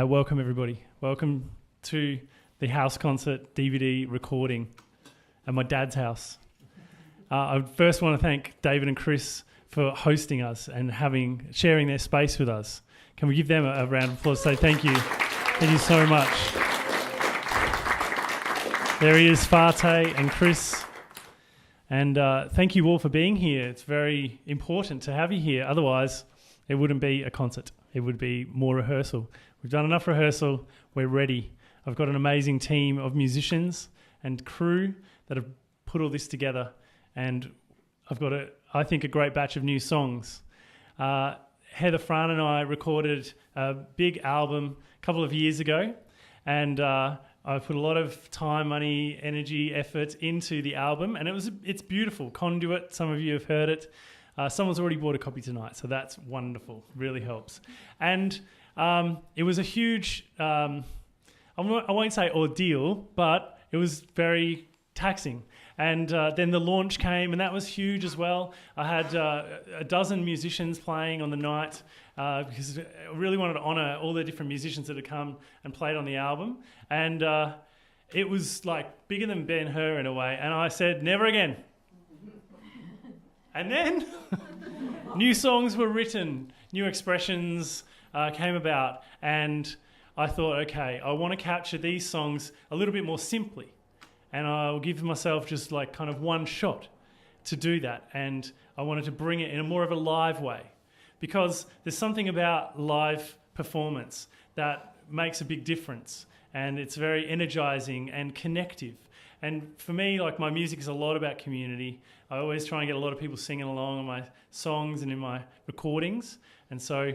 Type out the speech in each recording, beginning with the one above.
Welcome everybody. Welcome to the house concert DVD recording at my dad's house. I first want to thank David and Chris for hosting us and sharing their space with us. Can we give them a round of applause? Say thank you. Thank you so much. There he is, Forté and Chris. And thank you all for being here. It's very important to have you here. Otherwise, it wouldn't be a concert. It would be more rehearsal. We've done enough rehearsal. We're ready. I've got an amazing team of musicians and crew that have put all this together. And I've got, I think, a great batch of new songs. Heather Frahn and I recorded a big album a couple of years ago. And I put a lot of time, money, energy, effort into the album. And it's beautiful. Conduit, some of you have heard it. Someone's already bought a copy tonight, so that's wonderful. Really helps. And it was a huge, I won't say ordeal, but it was very taxing. And then the launch came, and that was huge as well. I had a dozen musicians playing on the night because I really wanted to honour all the different musicians that had come and played on the album. And it was like bigger than Ben-Hur in a way. And I said, never again. And then new songs were written, new expressions came about, and I thought, okay, I want to capture these songs a little bit more simply, and I'll give myself just like kind of one shot to do that, and I wanted to bring it in a more of a live way, because there's something about live performance that makes a big difference, and it's very energizing and connective. And for me, like, my music is a lot about community. I always try and get a lot of people singing along on my songs and in my recordings. And so,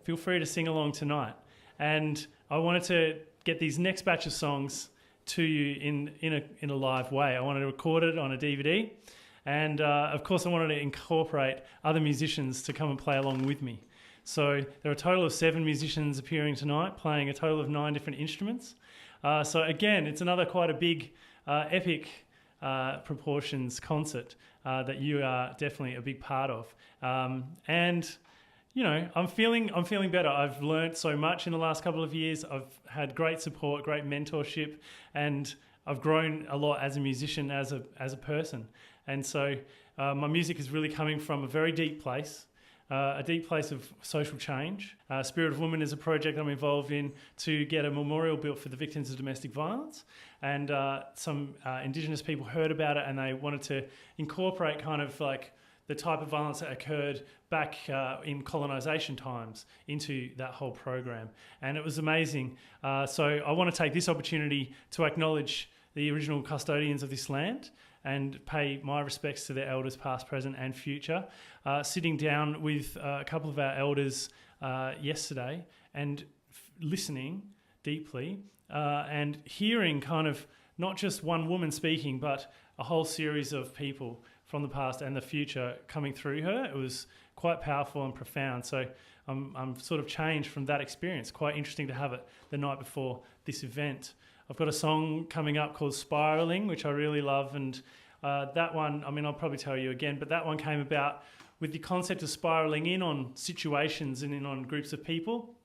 feel free to sing along tonight. And I wanted to get these next batch of songs to you in a live way. I wanted to record it on a DVD. And, of course, I wanted to incorporate other musicians to come and play along with me. So there are a total of 7 musicians appearing tonight, playing a total of 9 different instruments. So, again, it's another quite a big... epic proportions concert that you are definitely a big part of, and I'm feeling better. I've learnt so much in the last couple of years. I've had great support, great mentorship, and I've grown a lot as a musician, as a person. And so my music is really coming from a very deep place. A deep place of social change. Spirit of Women is a project I'm involved in to get a memorial built for the victims of domestic violence. And some Indigenous people heard about it, and they wanted to incorporate kind of like the type of violence that occurred back in colonisation times into that whole program. And it was amazing. So I want to take this opportunity to acknowledge the original custodians of this land and pay my respects to their elders past, present and future. Sitting down with a couple of our elders yesterday and listening deeply and hearing kind of not just one woman speaking, but a whole series of people from the past and the future coming through her. It was quite powerful and profound. So I'm sort of changed from that experience. Quite interesting to have it the night before this event. I've got a song coming up called Spiraling, which I really love, and that one, I'll probably tell you again, but that one came about with the concept of spiraling in on situations and in on groups of people.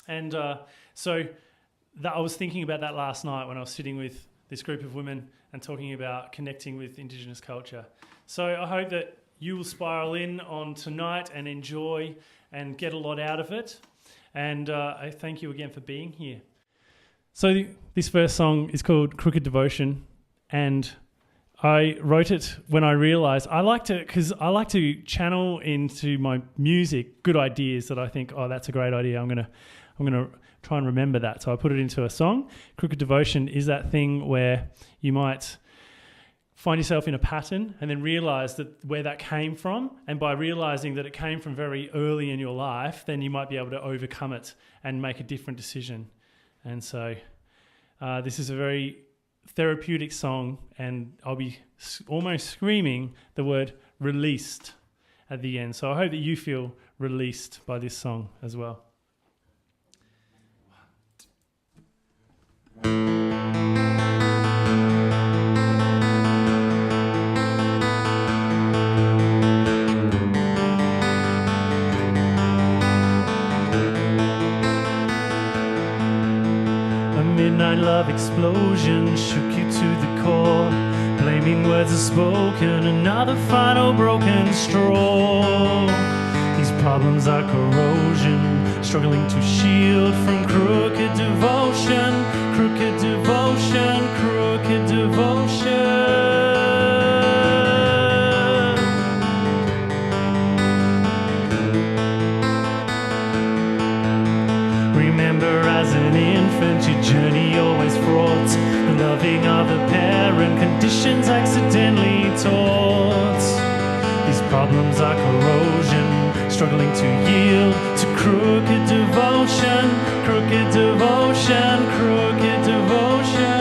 And so I was thinking about that last night when I was sitting with this group of women and talking about connecting with Indigenous culture. So I hope that you will spiral in on tonight and enjoy and get a lot out of it. And I thank you again for being here. So this first song is called Crooked Devotion, and I wrote it when I realised I like to channel into my music good ideas that I think, oh, that's a great idea. I'm gonna try and remember that. So I put it into a song. Crooked Devotion is that thing where you might find yourself in a pattern and then realise that where that came from, and by realising that it came from very early in your life, then you might be able to overcome it and make a different decision. And so this is a very therapeutic song, and I'll be almost screaming the word released at the end. So I hope that you feel released by this song as well. midnight love explosion shook you to the core. Blaming words are spoken, another final broken straw. These problems are corrosion, struggling to shield from crooked devotion, crooked devotion, crooked devotion. Remember as an infant your journey always fraught the loving of a parent, conditions accidentally taught. These problems are corrosion, struggling to yield to crooked devotion, crooked devotion, crooked devotion.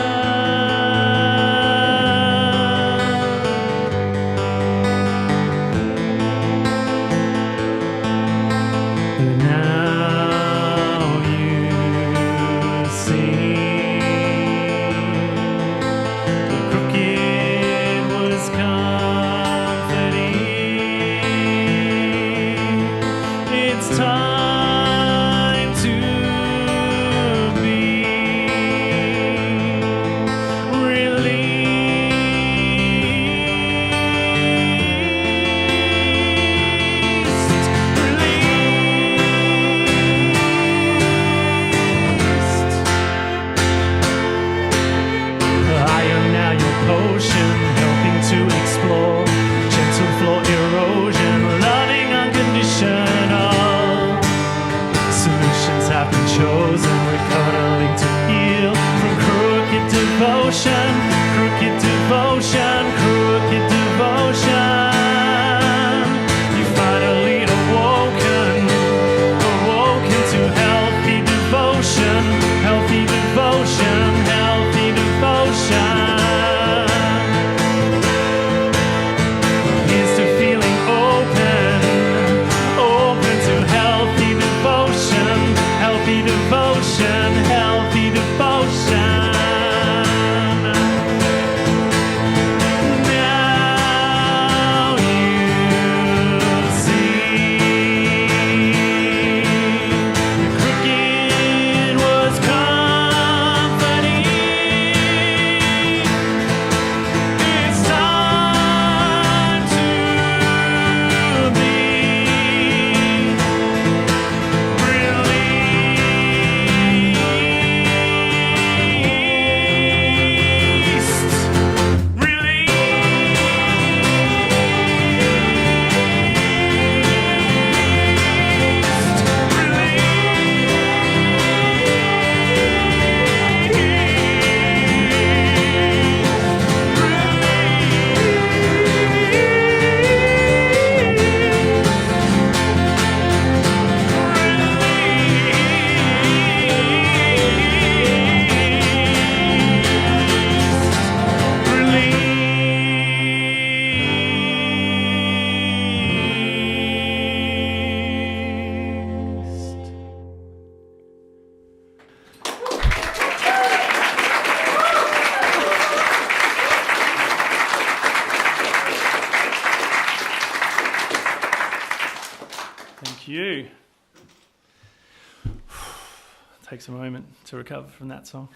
Takes a moment to recover from that song.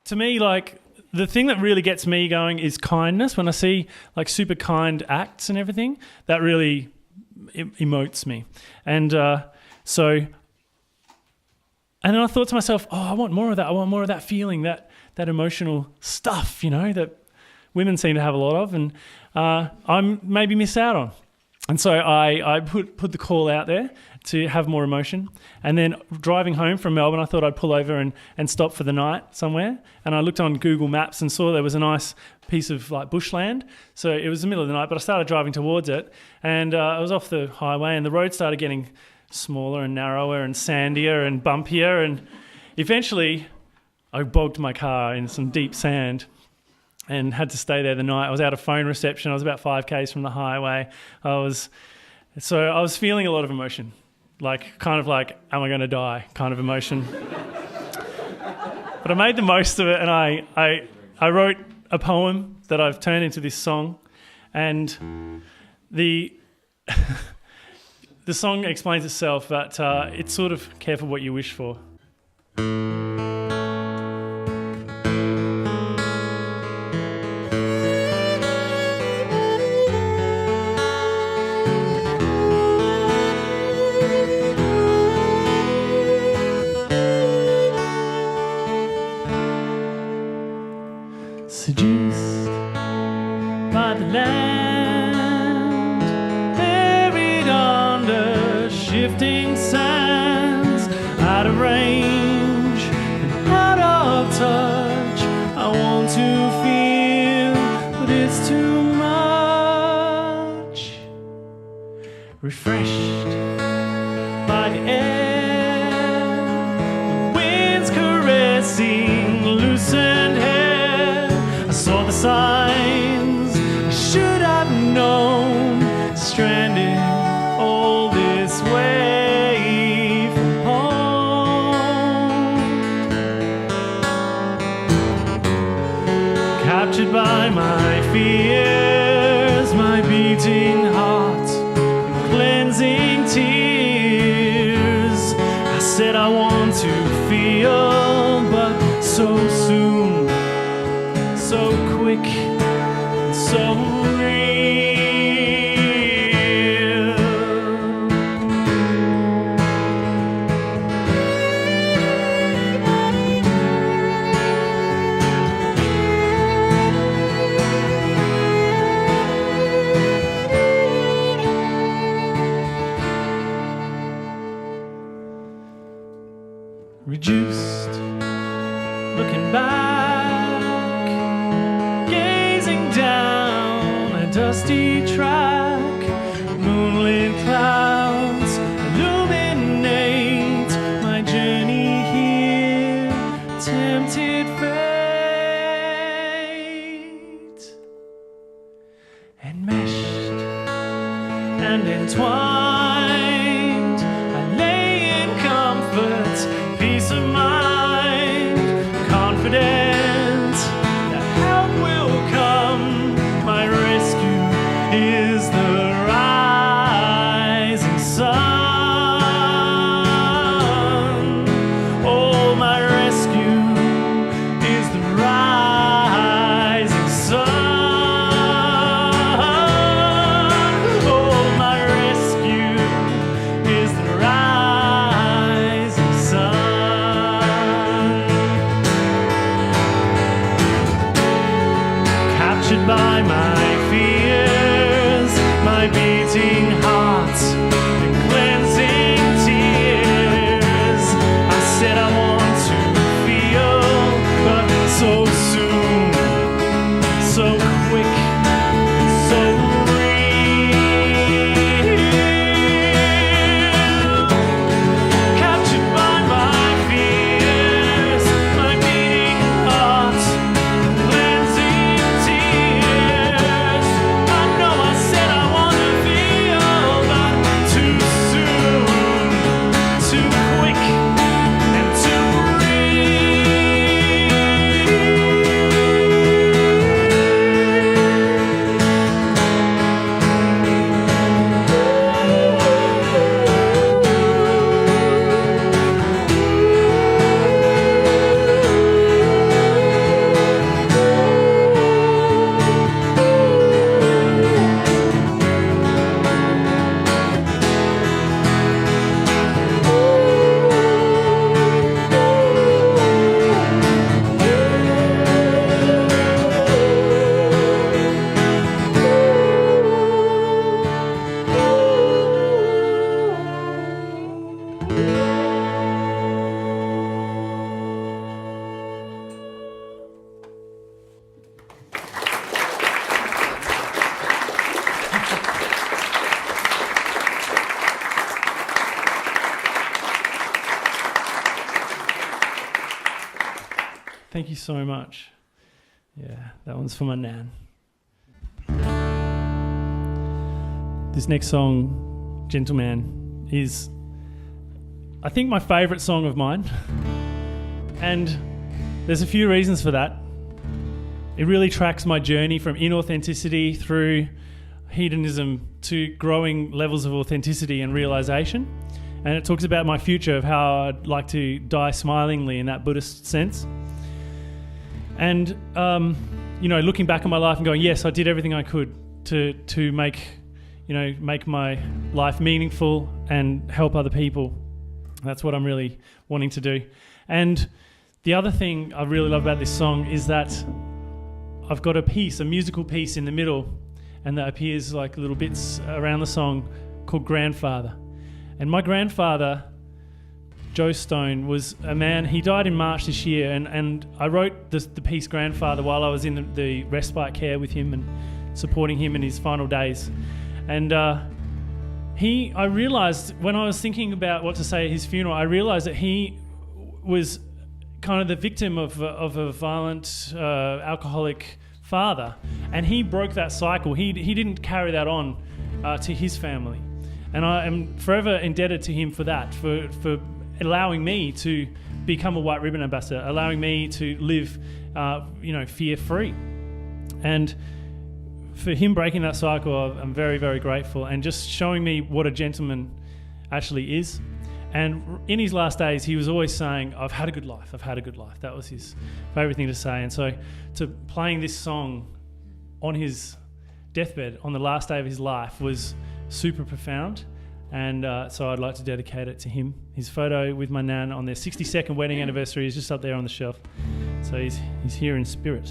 To me, like, the thing that really gets me going is kindness. When I see like super kind acts and everything, that really emotes me. And then I thought to myself, oh, I want more of that. I want more of that feeling, that emotional stuff, you know, that women seem to have a lot of, and I'm maybe miss out on. And so I put the call out there to have more emotion. And then driving home from Melbourne, I thought I'd pull over and stop for the night somewhere. And I looked on Google Maps and saw there was a nice piece of like bushland. So it was the middle of the night, but I started driving towards it. And I was off the highway and the road started getting smaller and narrower and sandier and bumpier. And eventually I bogged my car in some deep sand and had to stay there the night. I was out of phone reception. I was about 5 k's from the highway. I was feeling a lot of emotion, like kind of like, am I going to die kind of emotion. But I made the most of it, and I wrote a poem that I've turned into this song, and the song explains itself, but it's sort of careful what you wish for. seduced by the land, buried under shifting sands, out of range and out of touch. I want to feel, but it's too much. Refreshed by the air, the wind's caressing loosened hair. I saw the signs I should have known, stranded all this way from home. Captured by my fears, my beating heart, and cleansing tears. I said I want to feel, but so soon, so quick, so real. Reduced, looking back, gazing down a dusty track. Moonlit clouds illuminate my journey here, tempted fate. Enmeshed and entwined, I lay in comfort, peace of mind, confident that help will come. My rescue is the rising sun. Oh, my rescue is the rising sun. Oh, my rescue is the rising sun. Captured by my fears, my beating heart, and cleansing tears. I said I want to feel, but so soon, so quick, so real. Captured by my fears, my beating heart, cleansing tears. I know I said I want to feel, but too soon, too quick, and too Thank you so much. Yeah, that one's for my nan. This next song, Gentleman, is, I think, my favourite song of mine. And there's a few reasons for that. It really tracks my journey from inauthenticity through hedonism to growing levels of authenticity and realisation. And it talks about my future, of how I'd like to die smilingly in that Buddhist sense. And, looking back on my life and going, yes, I did everything I could to make my life meaningful and help other people. That's what I'm really wanting to do. And the other thing I really love about this song is that I've got a musical piece in the middle, and that appears like little bits around the song called Grandfather. And my grandfather, Joe Stone, was a man, he died in March this year, and I wrote the piece Grandfather while I was in the respite care with him and supporting him in his final days. And I realised when I was thinking about what to say at his funeral, I realised that he was kind of the victim of a violent, alcoholic father, and he broke that cycle. He didn't carry that on to his family, and I am forever indebted to him for that, for allowing me to become a White Ribbon Ambassador, allowing me to live, fear-free. And for him breaking that cycle, I'm very, very grateful, and just showing me what a gentleman actually is. And in his last days, he was always saying, I've had a good life, I've had a good life. That was his favourite thing to say. And so to playing this song on his deathbed, on the last day of his life, was super profound. And so I'd like to dedicate it to him. His photo with my nan on their 62nd wedding anniversary is just up there on the shelf. So he's here in spirit.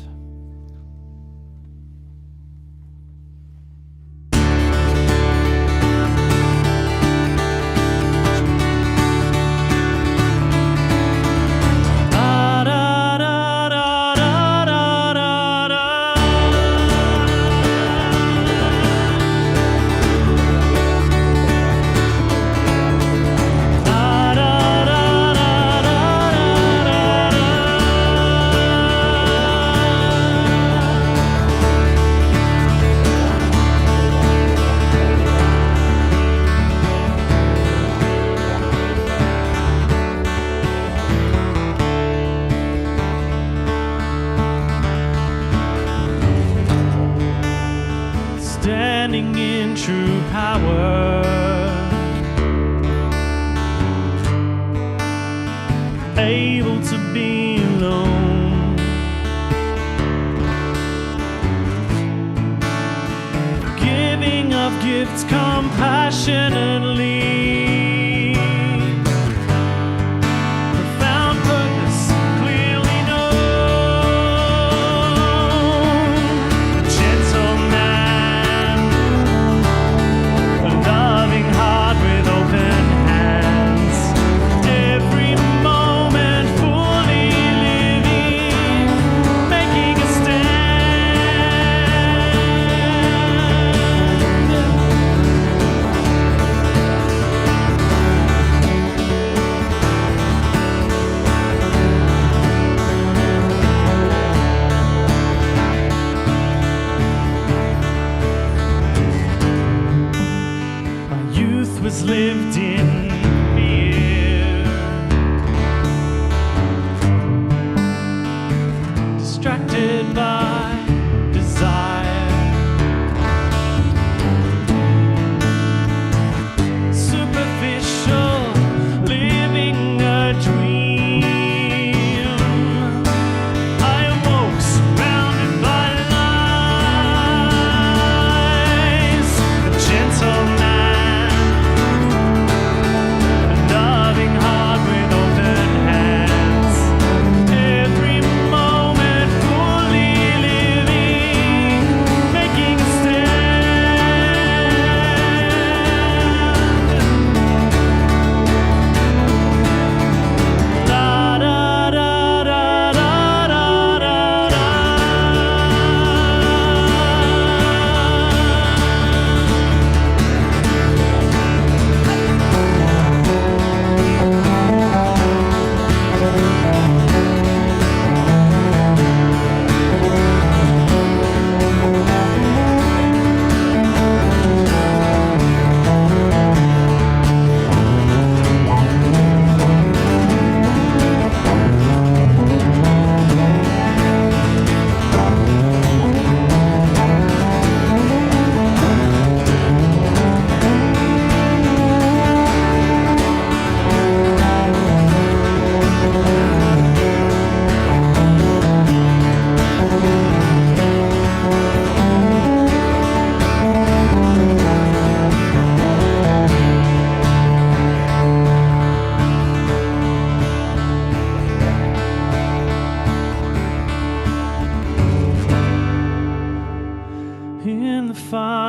Every moment fully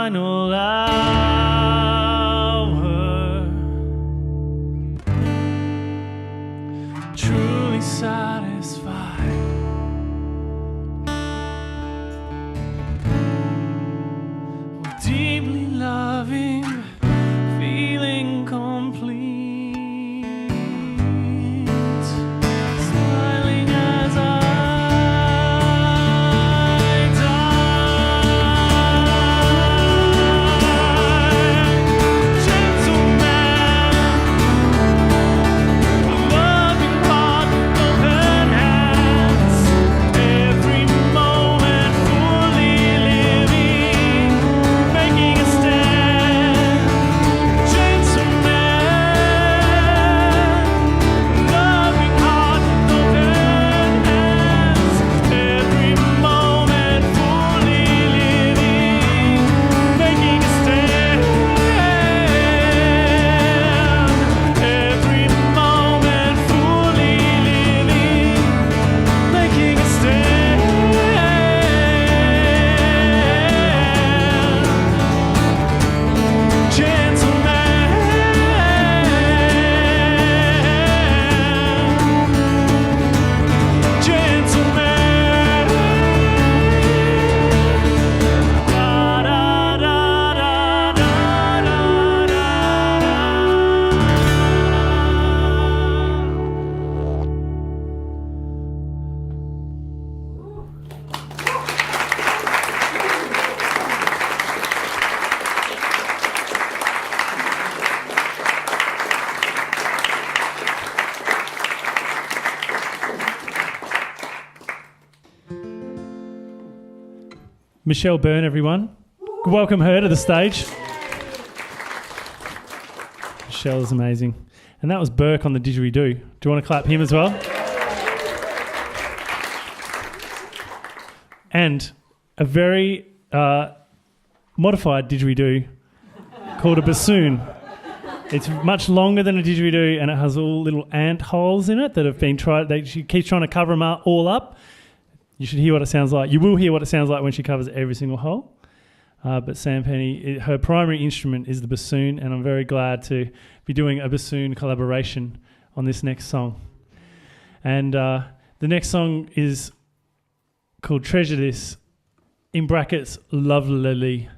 final hour, truly satisfied, deeply loving, feeling complete. Michelle Byrne, everyone. Welcome her to the stage. Michelle is amazing. And that was Burke on the didgeridoo. Do you want to clap him as well? And a very modified didgeridoo called a bassoon. It's much longer than a didgeridoo and it has all little ant holes in it that have been tried. She keeps trying to cover them all up. You should hear what it sounds like. You will hear what it sounds like when she covers every single hole. But Sam Penny, her primary instrument is the bassoon, and I'm very glad to be doing a bassoon collaboration on this next song. And the next song is called Treasure This, in brackets, lovelily.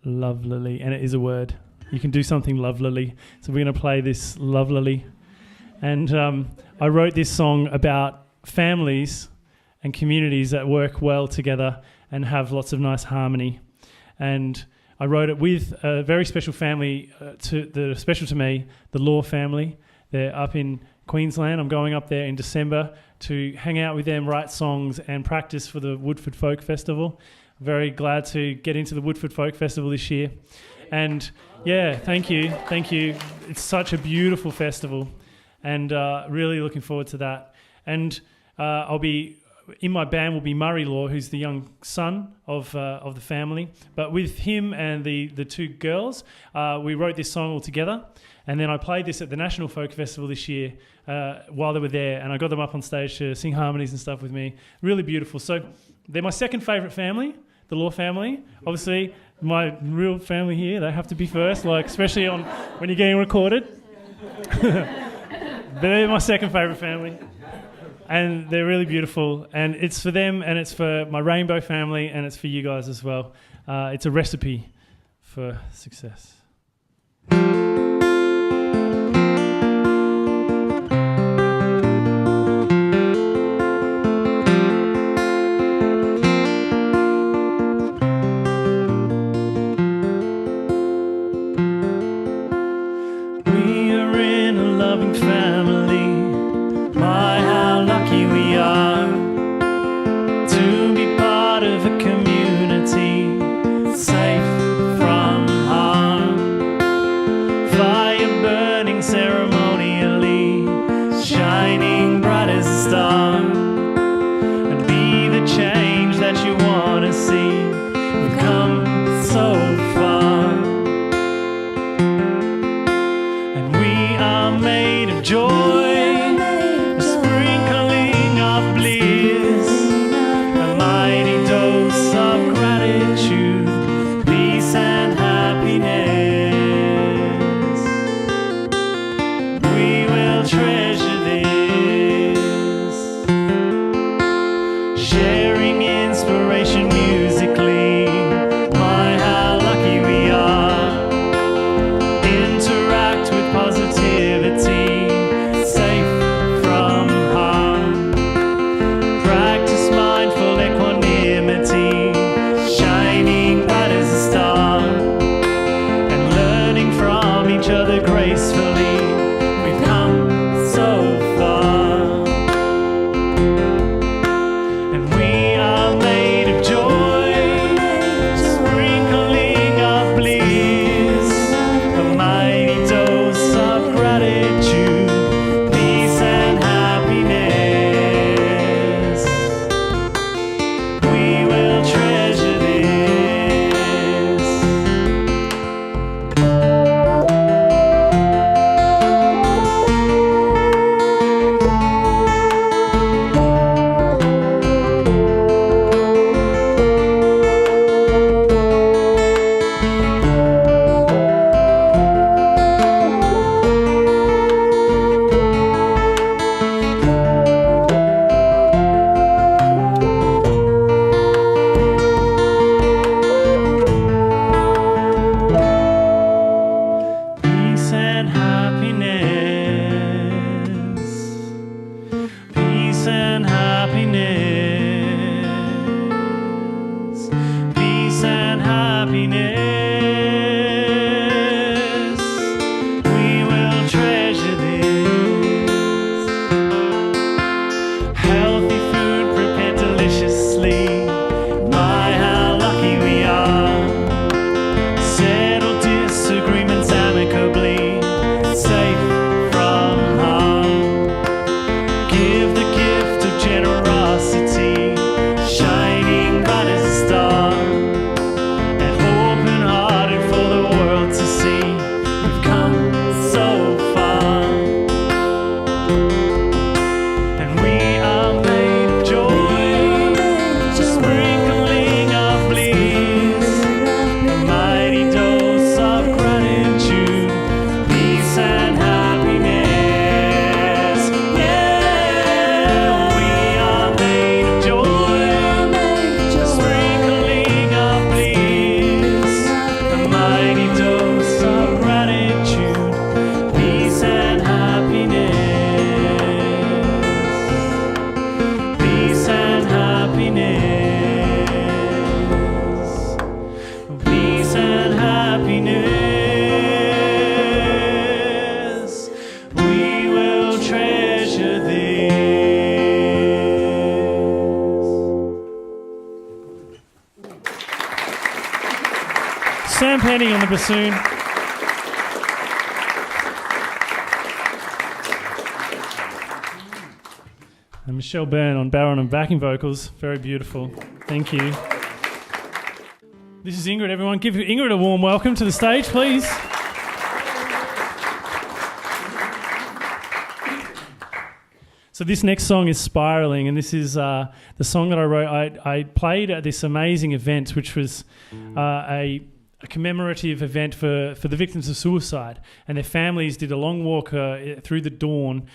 Lovelily, and it is a word. You can do something lovelily. So we're going to play this lovelily. And I wrote this song about families and communities that work well together and have lots of nice harmony. And I wrote it with a very special family that are special to me, the Law family. They're up in Queensland. I'm going up there in December to hang out with them, write songs and practice for the Woodford Folk Festival. I'm very glad to get into the Woodford Folk Festival this year. And yeah, thank you. It's such a beautiful festival and really looking forward to that. And in my band will be Murray Law, who's the young son of the family. But with him and the two girls, we wrote this song all together. And then I played this at the National Folk Festival this year while they were there. And I got them up on stage to sing harmonies and stuff with me. Really beautiful. So they're my second favourite family, the Law family. Obviously, my real family here, they have to be first, like especially when you're getting recorded. They're my second favourite family. And they're really beautiful, and it's for them, and it's for my Rainbow family, and it's for you guys as well. It's a recipe for success. We are in a loving family. My, how lucky we are to be part of a community safe from harm. Sam Penny on the bassoon. And Michelle Byrne on baritone and backing vocals. Very beautiful. Thank you. This is Ingrid, everyone. Give Ingrid a warm welcome to the stage, please. So this next song is Spiralling, and this is the song that I wrote. I played at this amazing event, which was a commemorative event for the victims of suicide, and their families did a long walk through the dawn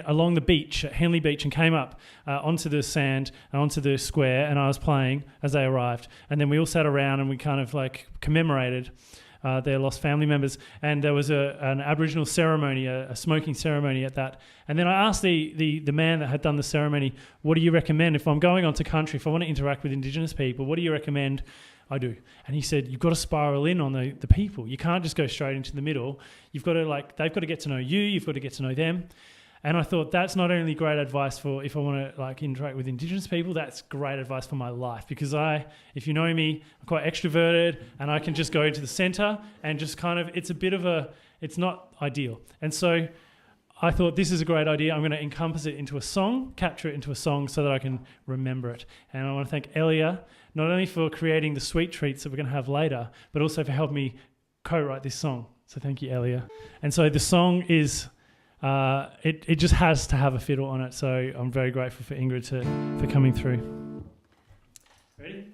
along the beach at Henley Beach, and came up onto the sand and onto the square, and I was playing as they arrived, and then we all sat around and we kind of like commemorated their lost family members, and there was an Aboriginal ceremony, a smoking ceremony at that. And then I asked the man that had done the ceremony, what do you recommend if I'm going onto country, if I want to interact with Indigenous people, what do you recommend I do? And he said, you've got to spiral in on the people. You can't just go straight into the middle. You've got to they've got to get to know you, you've got to get to know them. And I thought that's not only great advice for if I want to interact with Indigenous people, that's great advice for my life, because if you know me, I'm quite extroverted and I can just go into the centre and just it's not ideal. And so I thought this is a great idea. I'm going to encompass it into a song, capture it into a song so that I can remember it. And I want to thank Elia, not only for creating the sweet treats that we're going to have later, but also for helping me co-write this song. So thank you, Elia. And so the song is... it just has to have a fiddle on it, so I'm very grateful for Ingrid for coming through. Ready?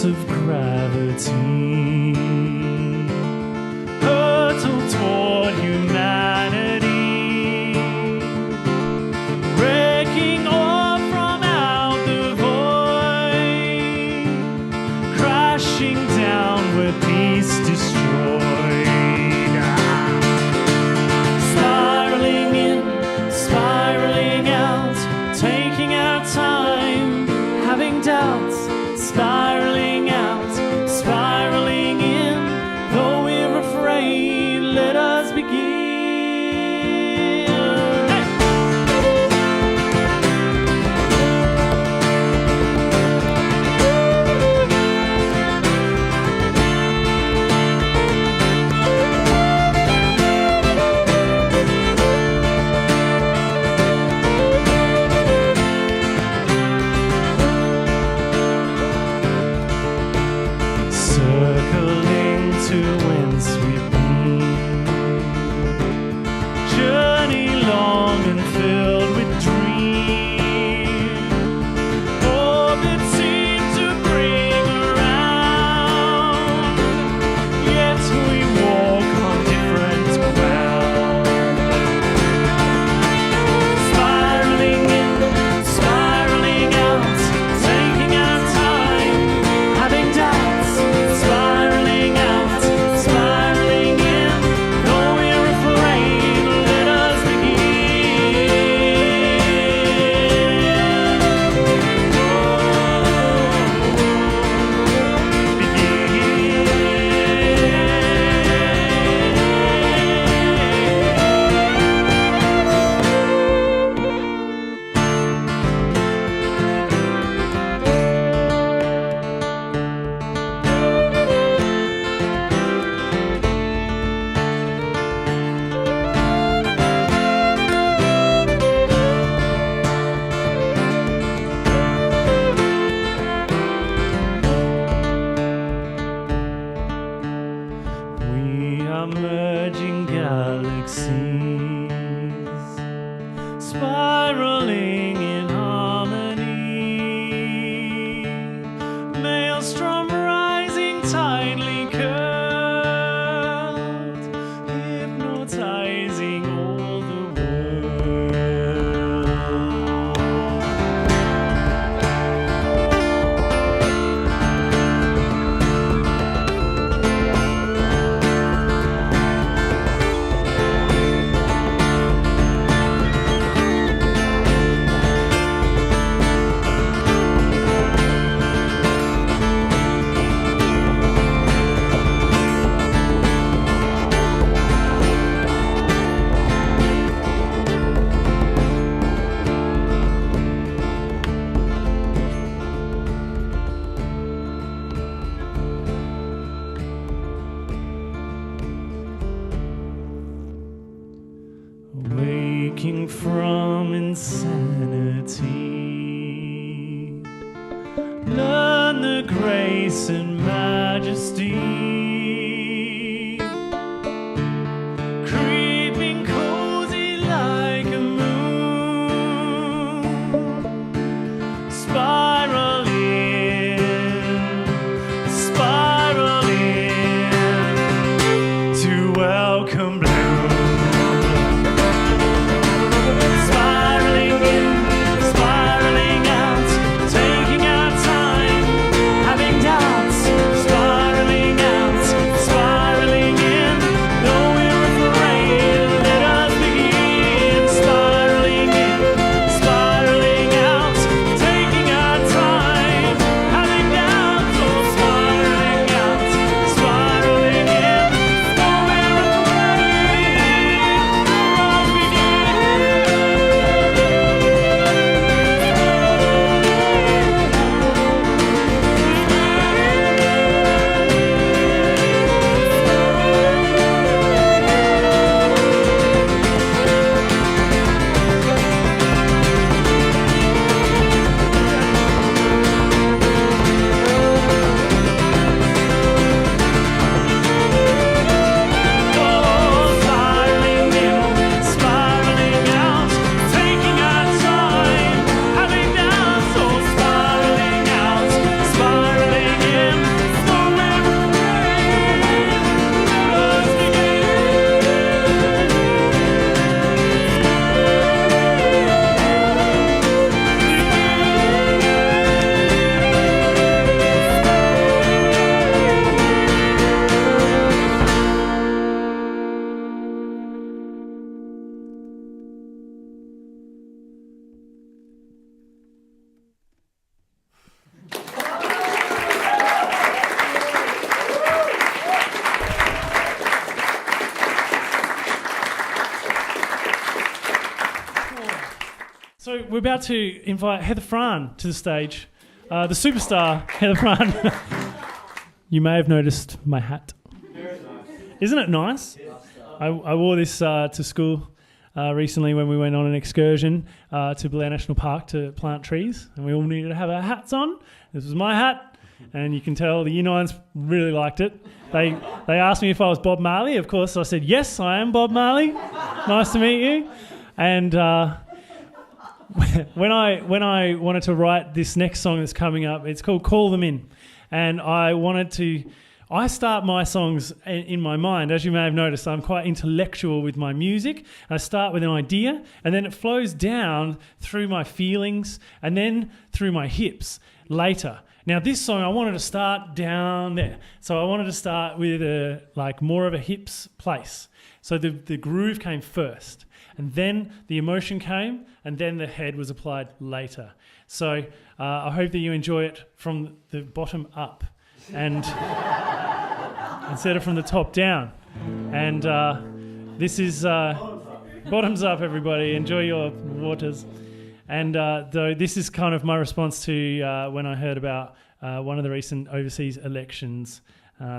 Of gravity hurtle toward humanity, breaking off from out the void, crashing down where peace destroyed, spiraling in, spiraling out, taking our time, having doubts, spiraling out, spiraling in, though we're afraid, let us begin. from insanity. Learn the grace and majesty. Creeping cozy like a moon. Spiral in to welcome bloom. So we're about to invite Heather Frahn to the stage, the superstar Heather Frahn. You may have noticed my hat. Very nice. Isn't it nice? I wore this to school recently when we went on an excursion to Blair National Park to plant trees, and we all needed to have our hats on. This was my hat, and you can tell the Year 9s really liked it. They asked me if I was Bob Marley. Of course, I said, yes, I am Bob Marley. Nice to meet you. And when I wanted to write this next song that's coming up, it's called Call Them In. And I start my songs in my mind. As you may have noticed, I'm quite intellectual with my music. I start with an idea, and then it flows down through my feelings, and then through my hips later. Now, this song, I wanted to start down there. So I wanted to start with more of a hips place. So the groove came first, and then the emotion came, and then the head was applied later. So I hope that you enjoy it from the bottom up, and instead of from the top down. And this is bottoms up, everybody. Enjoy your waters. And though this is kind of my response to when I heard about one of the recent overseas elections.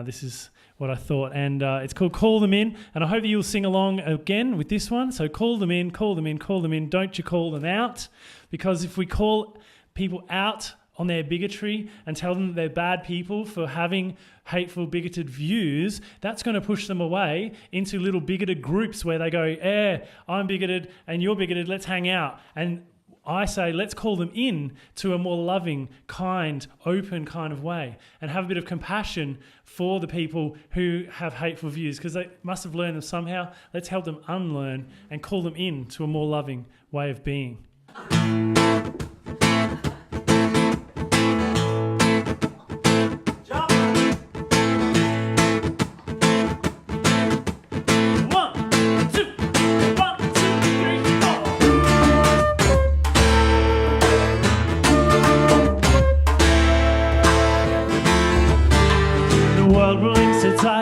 This is what I thought. And it's called Call Them In. And I hope that you'll sing along again with this one. So call them in, call them in, call them in. Don't you call them out. Because if we call people out on their bigotry and tell them that they're bad people for having hateful, bigoted views, that's going to push them away into little bigoted groups where they go, I'm bigoted and you're bigoted, let's hang out. And I say, let's call them in to a more loving, kind, open kind of way and have a bit of compassion for the people who have hateful views because they must have learned them somehow. Let's help them unlearn and call them in to a more loving way of being.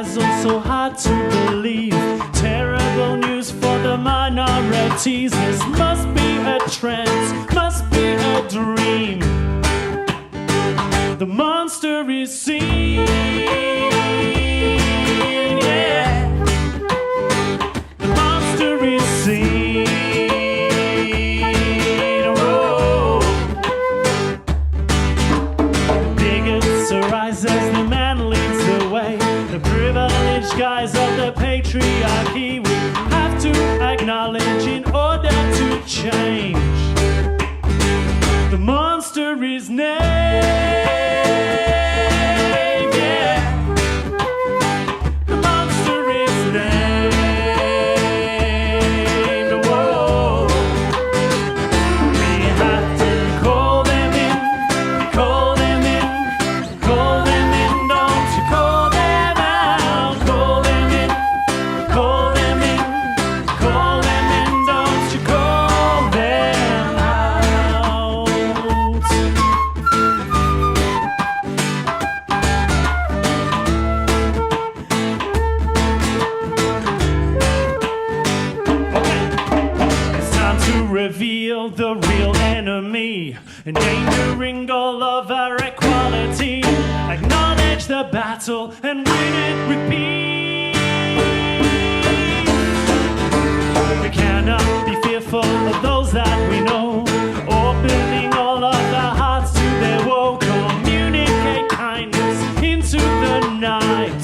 It's also hard to believe. Terrible news for the minorities. This must be a trance, must be a dream. The monster is seen, yeah. The monster is seen. rise as the man leads the way. The privileged guise of the patriarchy we have to acknowledge in order to change. The monster is named. The real enemy, endangering all of our equality. Acknowledge the battle and win it with peace. We cannot be fearful of those that we know, opening all of our hearts to their woe. Communicate kindness into the night.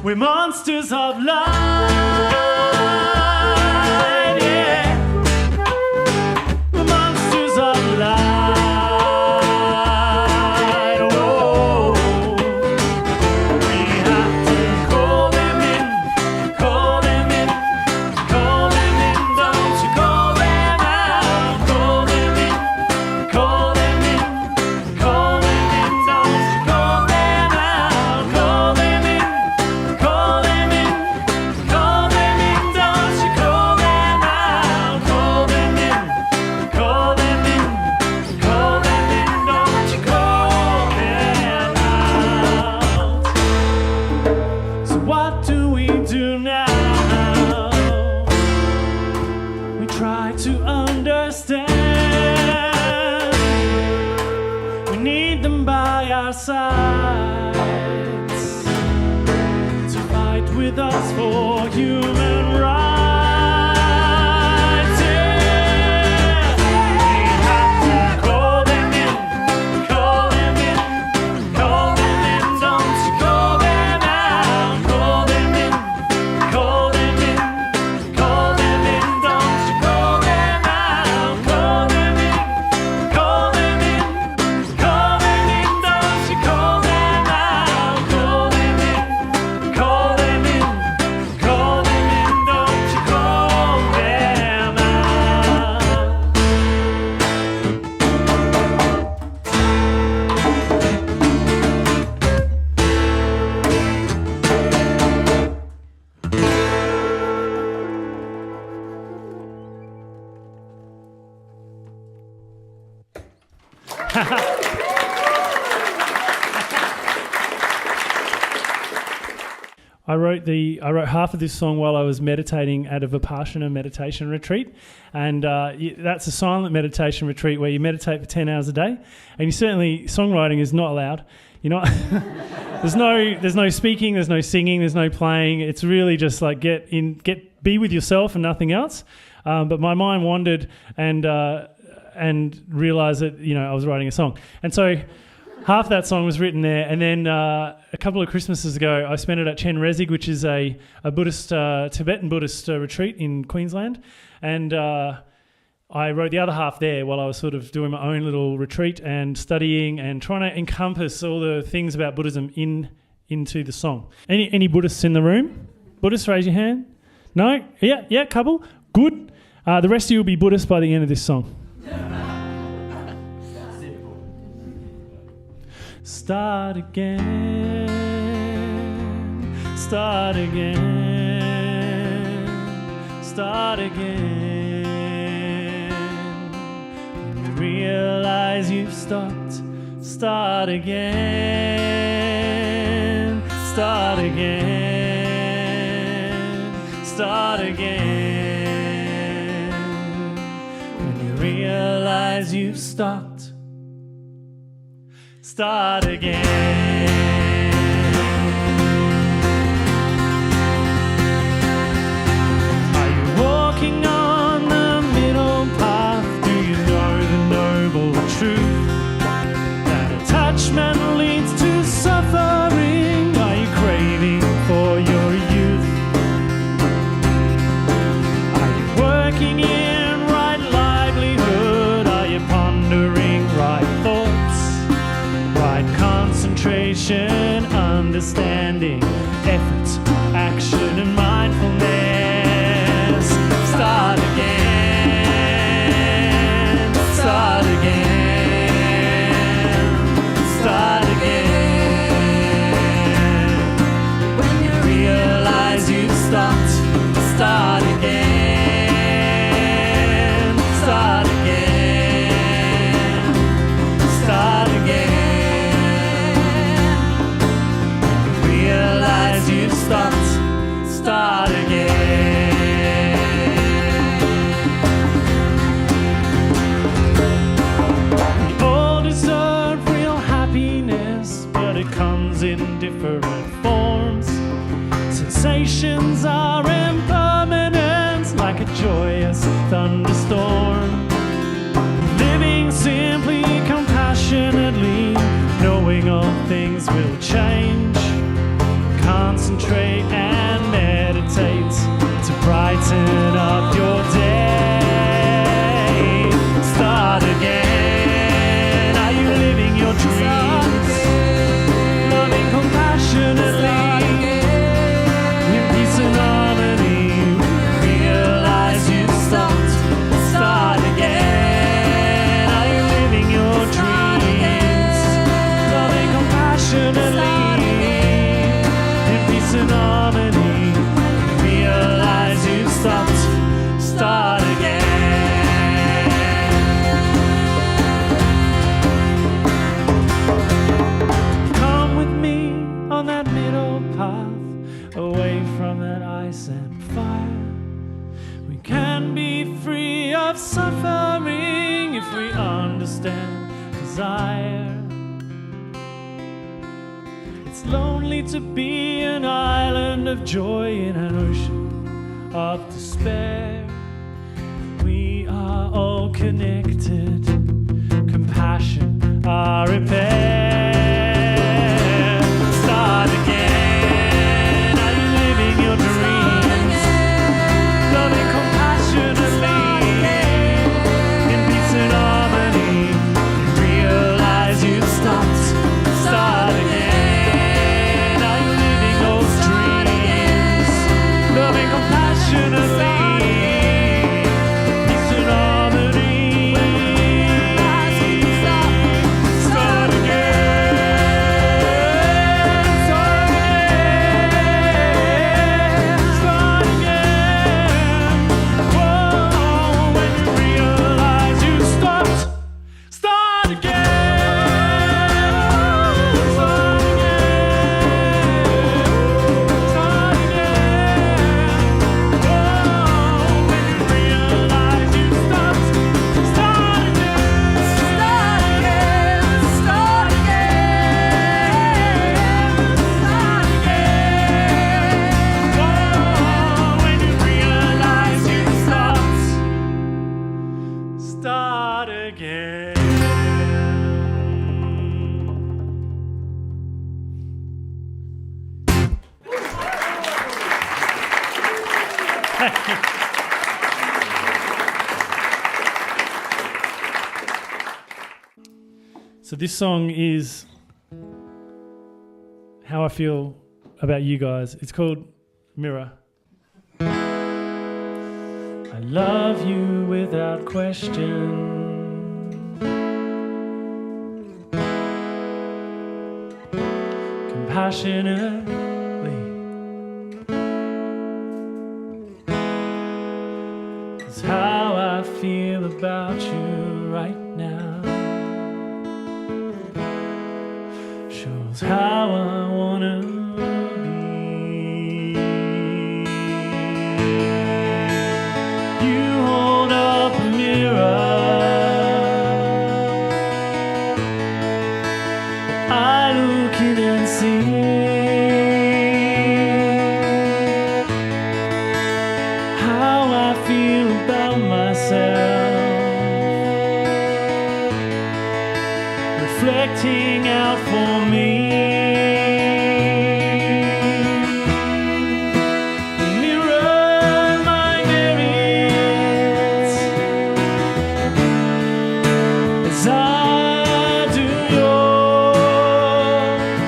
We're monsters of light. I wrote half of this song while I was meditating at a Vipassana meditation retreat, and that's a silent meditation retreat where you meditate for 10 hours a day, and you certainly, songwriting is not allowed. You're not there's no speaking, there's no singing, there's no playing. It's really just like be with yourself and nothing else. But my mind wandered and realised that I was writing a song, and so half that song was written there. And then a couple of Christmases ago, I spent it at Chen Rezig, which is a Buddhist Tibetan Buddhist retreat in Queensland, and I wrote the other half there while I was sort of doing my own little retreat and studying and trying to encompass all the things about Buddhism into the song. Any Buddhists in the room? Buddhists, raise your hand. No? Yeah, couple. Good. The rest of you will be Buddhists by the end of this song. Start again, start again, start again. When you realize you've stopped, start again, start again, start again. When you realize you've stopped, start again. Are you walking on the middle path? Do you know the noble truth that attachment concentration, understanding, effort, action and mindfulness. Start again, start again, start again. When you realize you've stopped, start again, start again, start again. Realize you've stopped, start again. We all deserve real happiness, but it comes in different forms. Sensations are impermanent, like a joyous thunderstorm. Living simply, compassionately, knowing all things will change. Concentrate and meditate to brighten up your day. Start again. Are you living your dreams? Loving compassionately, in peace and harmony. Realize you've stopped. Start again. Are you living your dreams? Loving compassionately, in peace and harmony. Realize you've stopped. Start again. Come with me on that middle path, away from that ice and fire. We can be free of suffering if we understand desire. It's lonely to be an island of joy in an ocean of despair. We are all connected, compassion, our repair. Start again. Are you living your dreams? Loving compassionately, in peace and harmony. Realize you've stopped. Start again. Are you living those dreams? Loving compassionately, peace and harmony. Start again. Start again. Start again. Whoa, when you realize you stopped, start again. Start again. Start again. Whoa, when you realize you stopped, start again. Start again. Start again. Start again. Whoa, when you realize you stopped, start again. So this song is how I feel about you guys. It's called Mirror. I love you without question. Compassionately. 'Cause how I feel about you right now shows how I wanna be. You hold up a mirror, I look in and see how I feel about myself, reflecting out for me. Mirror my merits as I do yours.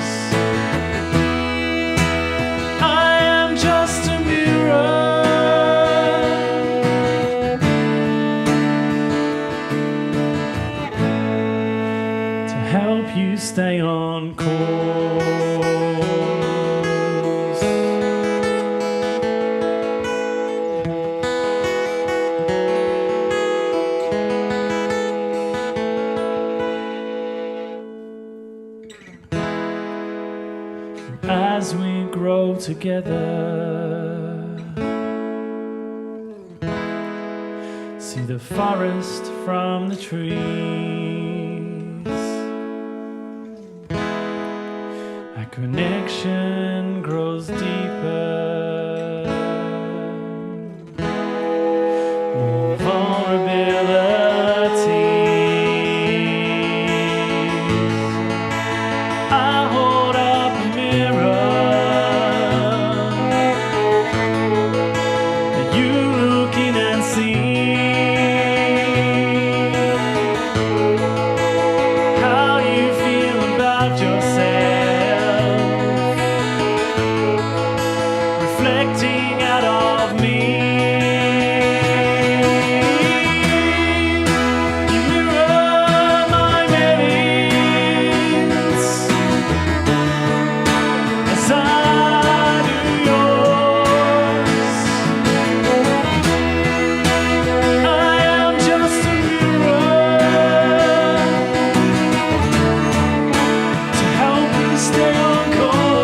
As we grow together, see the forest from the trees. Our connection grows deeper, more vulnerabilities. I hold up a mirror that you look in and see. How you feel about yourself, reflecting out of me. You mirror my memories as I do yours. I am just a mirror to help you stay on course.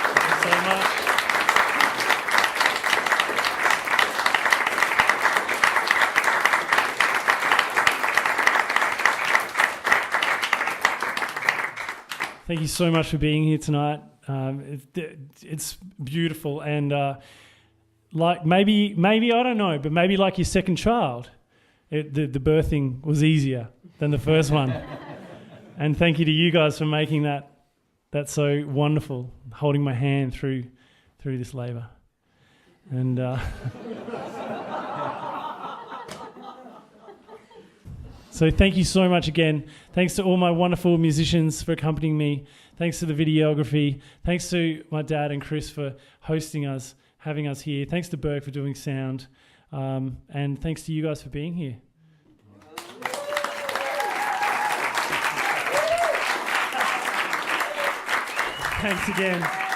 Thanks so much. Thank you so much for being here tonight. It's beautiful, and like maybe I don't know, but maybe like your second child, the birthing was easier than the first one. And thank you to you guys for making that so wonderful, holding my hand through this labour. And so thank you so much again. Thanks to all my wonderful musicians for accompanying me. Thanks to the videography. Thanks to my dad and Chris for hosting us, having us here. Thanks to Burke for doing sound. And thanks to you guys for being here. Thanks again.